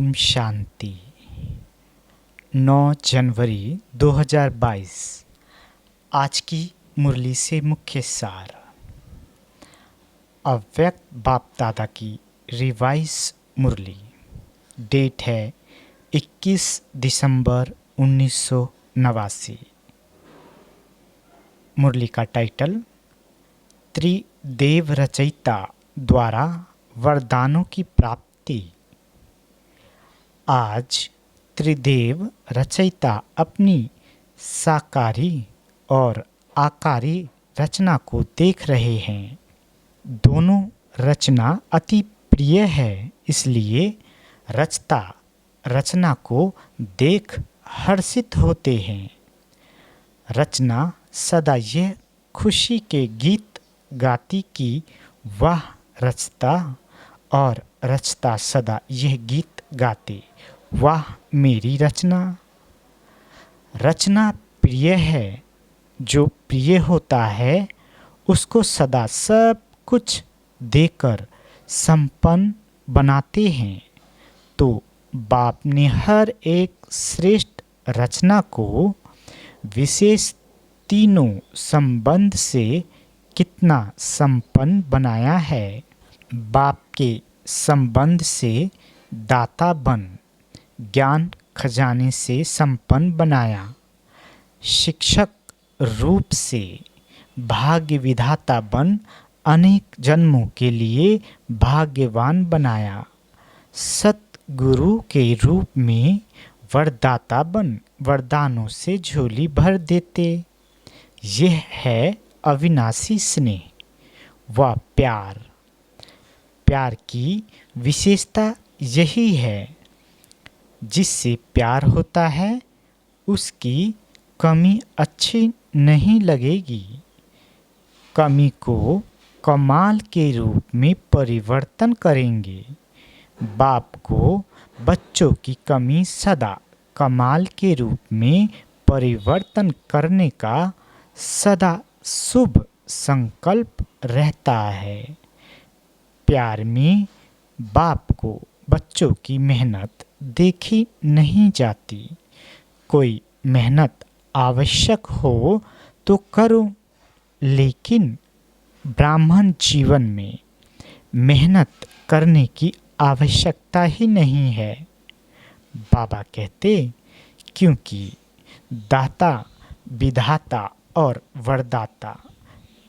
ओम शांति। 9 जनवरी 2022। आज की मुरली से मुख्य सार। अव्यक्त बाप दादा की रिवाइज मुरली। डेट है 21 दिसंबर 1989। मुरली का टाइटल त्रिदेव रचयिता द्वारा वरदानों की प्राप्ति। आज त्रिदेव रचयिता अपनी साकारी और आकारी रचना को देख रहे हैं। दोनों रचना अति प्रिय है, इसलिए रचता रचना को देख हर्षित होते हैं। रचना सदा यह खुशी के गीत गाती कि वह रचता, और रचता सदा यह गीत गाते, वाह मेरी रचना। रचना प्रिय है, जो प्रिय होता है उसको सदा सब कुछ देकर संपन्न बनाते हैं। तो बाप ने हर एक श्रेष्ठ रचना को विशेष तीनों संबंध से कितना संपन्न बनाया है। बाप के संबंध से दाता बन ज्ञान खजाने से संपन्न बनाया। शिक्षक रूप से भाग्य विधाता बन अनेक जन्मों के लिए भाग्यवान बनाया। सतगुरु के रूप में वरदाता बन वरदानों से झोली भर देते। यह है अविनाशी स्नेह व प्यार। प्यार की विशेषता यही है, जिससे प्यार होता है उसकी कमी अच्छी नहीं लगेगी। कमी को कमाल के रूप में परिवर्तन करेंगे। बाप को बच्चों की कमी सदा कमाल के रूप में परिवर्तन करने का सदा शुभ संकल्प रहता है। प्यार में बाप को बच्चों की मेहनत देखी नहीं जाती। कोई मेहनत आवश्यक हो तो करो, लेकिन ब्राह्मण जीवन में मेहनत करने की आवश्यकता ही नहीं है। बाबा कहते, क्योंकि दाता, विधाता और वरदाता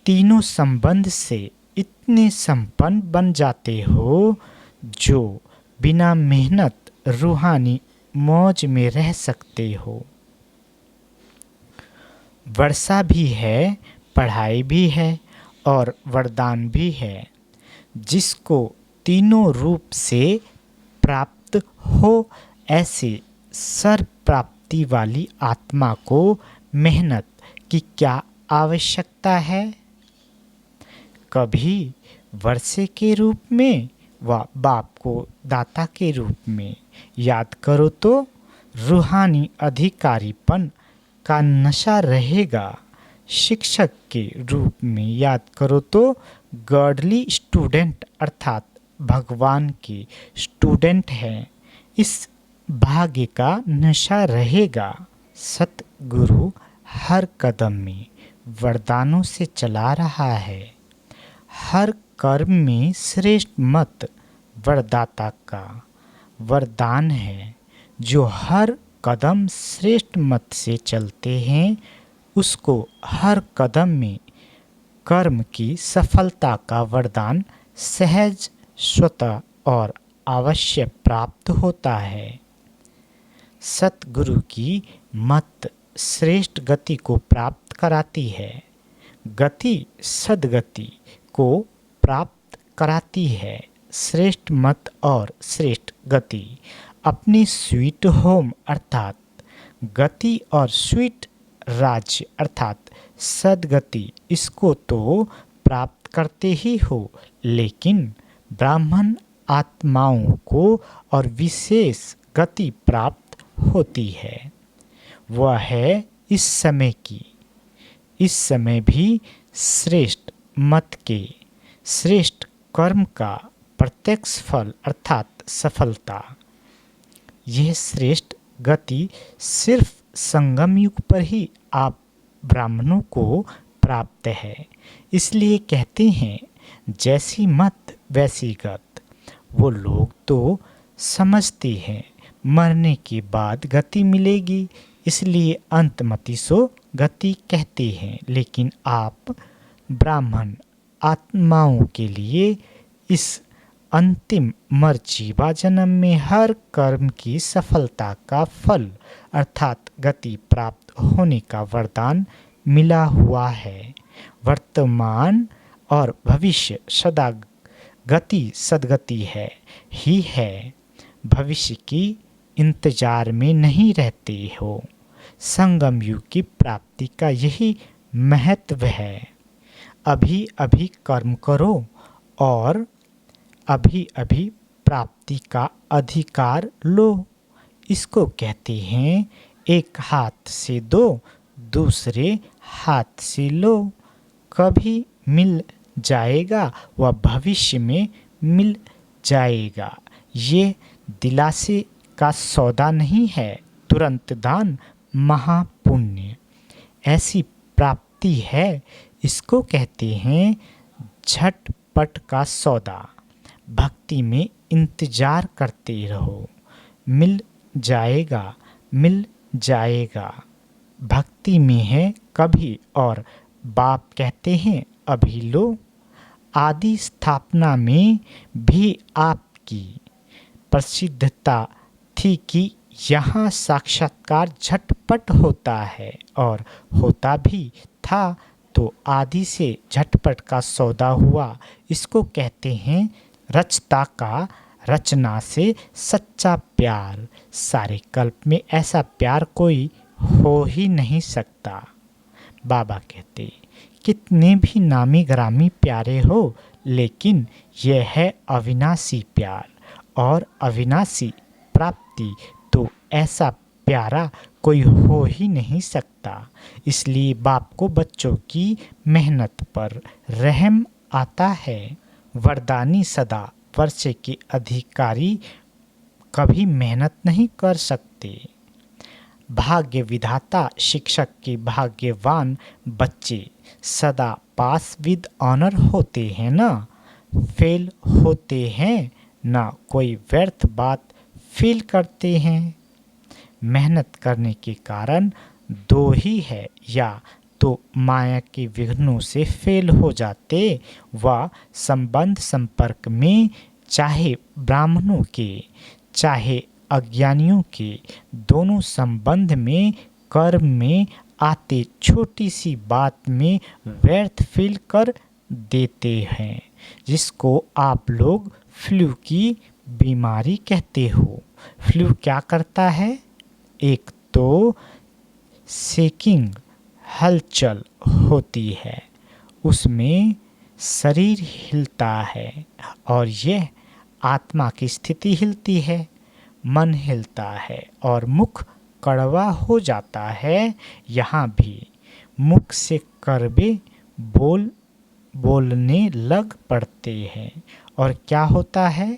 तीनों संबंध से इतने संपन्न बन जाते हो, जो बिना मेहनत रूहानी मौज में रह सकते हो। वर्षा भी है, पढ़ाई भी है और वरदान भी है। जिसको तीनों रूप से प्राप्त हो, ऐसे सर्व प्राप्ति वाली आत्मा को मेहनत की क्या आवश्यकता है। कभी वर्षे के रूप में व बाप को दाता के रूप में याद करो तो रूहानी अधिकारीपन का नशा रहेगा। शिक्षक के रूप में याद करो तो गॉडली स्टूडेंट अर्थात भगवान के स्टूडेंट हैं, इस भाग्य का नशा रहेगा। सतगुरु हर कदम में वरदानों से चला रहा है। हर कर्म में श्रेष्ठ मत वरदाता का वरदान है। जो हर कदम श्रेष्ठ मत से चलते हैं, उसको हर कदम में कर्म की सफलता का वरदान सहज, स्वतः और अवश्य प्राप्त होता है। सतगुरु की मत श्रेष्ठ गति को प्राप्त कराती है। गति सद्गति को प्राप्त कराती है। श्रेष्ठ मत और श्रेष्ठ गति अपनी स्वीट होम अर्थात गति और स्वीट राज्य अर्थात सद्गति, इसको तो प्राप्त करते ही हो, लेकिन ब्राह्मण आत्माओं को और विशेष गति प्राप्त होती है। वह है इस समय की। इस समय भी श्रेष्ठ मत के श्रेष्ठ कर्म का प्रत्यक्ष फल अर्थात सफलता। यह श्रेष्ठ गति सिर्फ संगम युग पर ही आप ब्राह्मणों को प्राप्त है। इसलिए कहते हैं जैसी मत वैसी गत। वो लोग तो समझते हैं मरने के बाद गति मिलेगी, इसलिए अंतमति सो गति कहते हैं। लेकिन आप ब्राह्मण आत्माओं के लिए इस अंतिम मर्जीवा जन्म में हर कर्म की सफलता का फल अर्थात गति प्राप्त होने का वरदान मिला हुआ है। वर्तमान और भविष्य सदा गति सदगति है ही है। भविष्य की इंतजार में नहीं रहते हो। संगम युग की प्राप्ति का यही महत्व है। अभी अभी कर्म करो और अभी अभी प्राप्ति का अधिकार लो। इसको कहते हैं एक हाथ से दो, दूसरे हाथ से लो। कभी मिल जाएगा वह भविष्य में मिल जाएगा। ये दिलासे का सौदा नहीं है। तुरंत दान महापुण्य ऐसी प्राप्ति है। इसको कहते हैं झटपट का सौदा। भक्ति में इंतजार करते रहो, मिल जाएगा मिल जाएगा। भक्ति में है कभी और बाप कहते हैं अभी लो। आदि स्थापना में भी आपकी प्रसिद्धता थी कि यहाँ साक्षात्कार झटपट होता है और होता भी था, तो आदि से झटपट का सौदा हुआ। इसको कहते हैं रचता का रचना से सच्चा प्यार। सारे कल्प में ऐसा प्यार कोई हो ही नहीं सकता। बाबा कहते कितने भी नामी ग्रामी प्यारे हो, लेकिन यह है अविनाशी प्यार और अविनाशी प्राप्ति, तो ऐसा प्यारा कोई हो ही नहीं सकता। इसलिए बाप को बच्चों की मेहनत पर रहम आता है। वरदानी सदा वर्षे के अधिकारी कभी मेहनत नहीं कर सकते। भाग्य विधाता शिक्षक के भाग्यवान बच्चे सदा पास विद ऑनर होते हैं ना, फेल होते हैं ना कोई व्यर्थ बात फील करते हैं। मेहनत करने के कारण दो ही है, या तो माया के विघ्नों से फेल हो जाते व संबंध संपर्क में, चाहे ब्राह्मणों के चाहे अज्ञानियों के, दोनों संबंध में कर्म में आते छोटी सी बात में व्यर्थ फील कर देते हैं, जिसको आप लोग फ्लू की बीमारी कहते हो। फ्लू क्या करता है? एक तो शेकिंग हलचल होती है, उसमें शरीर हिलता है और यह आत्मा की स्थिति हिलती है, मन हिलता है और मुख कड़वा हो जाता है। यहाँ भी मुख से कड़वे बोलने लग पड़ते हैं और क्या होता है,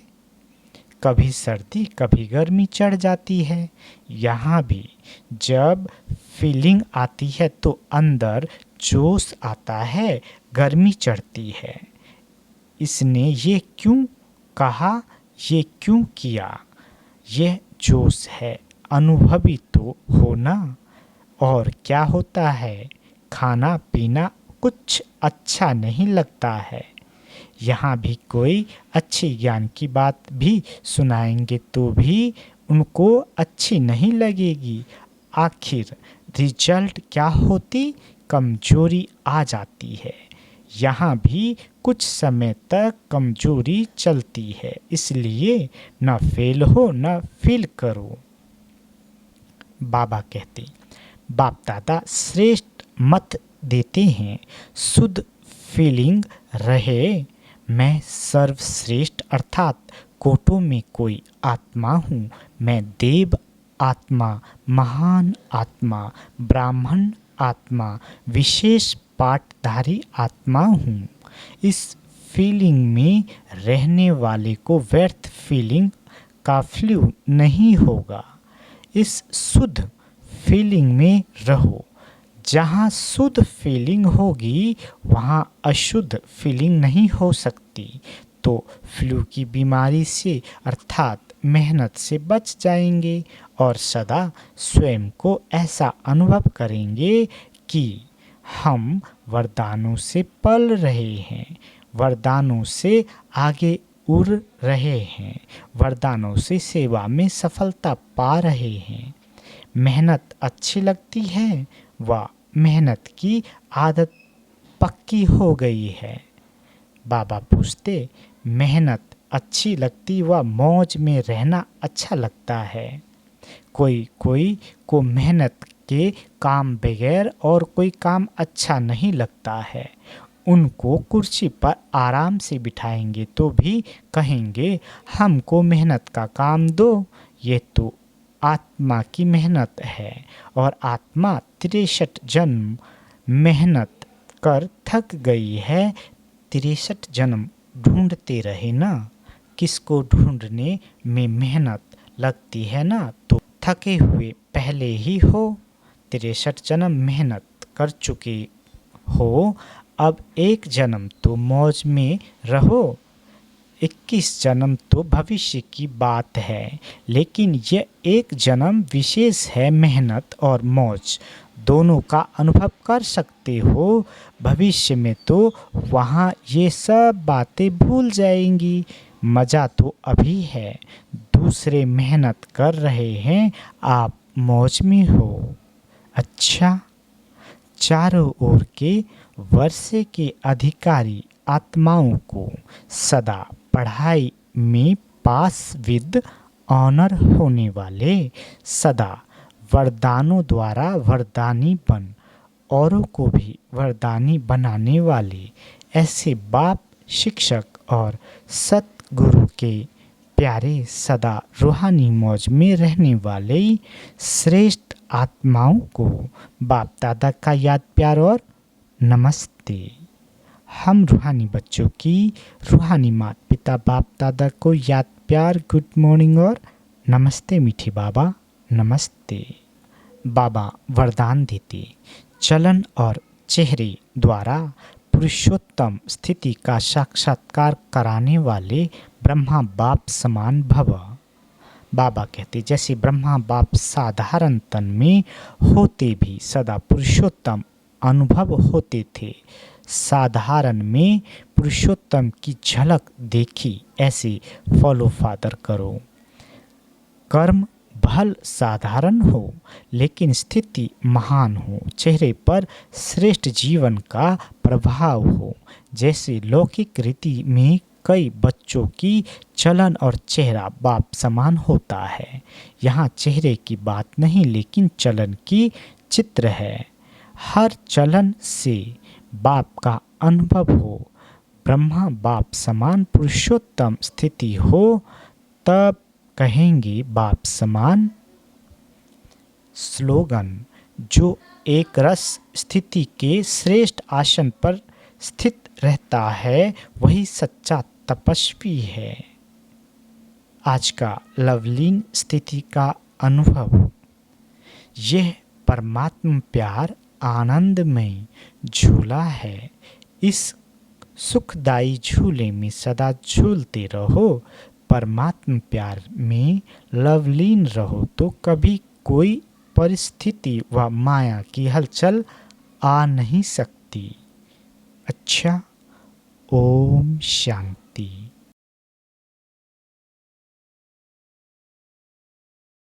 कभी सर्दी कभी गर्मी चढ़ जाती है। यहाँ भी जब फीलिंग आती है तो अंदर जोश आता है, गर्मी चढ़ती है। इसने ये क्यों कहा, ये क्यों किया, यह जोश है, अनुभवी तो होना। और क्या होता है, खाना पीना कुछ अच्छा नहीं लगता है। यहाँ भी कोई अच्छी ज्ञान की बात भी सुनाएंगे तो भी उनको अच्छी नहीं लगेगी। आखिर रिजल्ट क्या होती, कमजोरी आ जाती है। यहाँ भी कुछ समय तक कमजोरी चलती है, इसलिए न फेल हो न फील करो। बाबा कहते, बाप दादा श्रेष्ठ मत देते हैं, शुद्ध फीलिंग रहे। मैं सर्वश्रेष्ठ अर्थात कोटों में कोई आत्मा हूँ। मैं देव आत्मा, महान आत्मा, ब्राह्मण आत्मा, विशेष पाठधारी आत्मा हूँ। इस फीलिंग में रहने वाले को व्यर्थ फीलिंग का फ्लू नहीं होगा। इस शुद्ध फीलिंग में रहो। जहाँ शुद्ध फीलिंग होगी वहाँ अशुद्ध फीलिंग नहीं हो सकती। तो फ्लू की बीमारी से अर्थात मेहनत से बच जाएंगे और सदा स्वयं को ऐसा अनुभव करेंगे कि हम वरदानों से पल रहे हैं, वरदानों से आगे उड़ रहे हैं, वरदानों से सेवा में सफलता पा रहे हैं। मेहनत अच्छी लगती है व मेहनत की आदत पक्की हो गई है। बाबा पूछते, मेहनत अच्छी लगती व मौज में रहना अच्छा लगता है। कोई कोई को मेहनत के काम बगैर और कोई काम अच्छा नहीं लगता है। उनको कुर्सी पर आराम से बिठाएंगे तो भी कहेंगे हमको मेहनत का काम दो। ये तो आत्मा की मेहनत है और आत्मा 63 जन्म मेहनत कर थक गई है। 63 जन्म ढूंढते रहे ना, किसको ढूंढने में मेहनत लगती है ना, तो थके हुए पहले ही हो। 63 जन्म मेहनत कर चुके हो, अब एक जन्म तो मौज में रहो। 21 जन्म तो भविष्य की बात है, लेकिन यह एक जन्म विशेष है। मेहनत और मौज दोनों का अनुभव कर सकते हो। भविष्य में तो वहाँ ये सब बातें भूल जाएंगी। मज़ा तो अभी है, दूसरे मेहनत कर रहे हैं, आप मौज में हो। अच्छा, चारों ओर के वर्षे के अधिकारी आत्माओं को सदा पढ़ाई में पास विद ऑनर होने वाले, सदा वरदानों द्वारा वरदानी बन औरों को भी वरदानी बनाने वाले, ऐसे बाप, शिक्षक और सतगुरु के प्यारे, सदा रूहानी मौज में रहने वाले श्रेष्ठ आत्माओं को बाप दादा का याद, प्यार और नमस्ते। हम रूहानी बच्चों की रूहानी माता पिता बाप दादा को याद, प्यार, गुड मॉर्निंग और नमस्ते। मीठे बाबा नमस्ते। बाबा वरदान देते, चलन और चेहरे द्वारा पुरुषोत्तम स्थिति का साक्षात्कार कराने वाले ब्रह्मा बाप समान भव। बाबा कहते, जैसे ब्रह्मा बाप साधारण तन में होते भी सदा पुरुषोत्तम अनुभव होते थे, साधारण में पुरुषोत्तम की झलक देखी, ऐसे फॉलो फादर करो। कर्म भल साधारण हो लेकिन स्थिति महान हो, चेहरे पर श्रेष्ठ जीवन का प्रभाव हो। जैसे लौकिक रीति में कई बच्चों की चलन और चेहरा बाप समान होता है, यहाँ चेहरे की बात नहीं लेकिन चलन की चित्र है। हर चलन से बाप का अनुभव हो, ब्रह्मा बाप समान पुरुषोत्तम स्थिति हो, तब कहेंगे बाप समान। स्लोगन, जो एक रस स्थिति के श्रेष्ठ आसन पर स्थित रहता है वही सच्चा तपस्वी है। आज का लवलीन स्थिति का अनुभव, यह परमात्मा प्यार आनंदमय झूला है। इस सुखदायी झूले में सदा झूलते रहो, परमात्मा प्यार में लवलीन रहो तो कभी कोई परिस्थिति व माया की हलचल आ नहीं सकती। अच्छा, ओम शांति।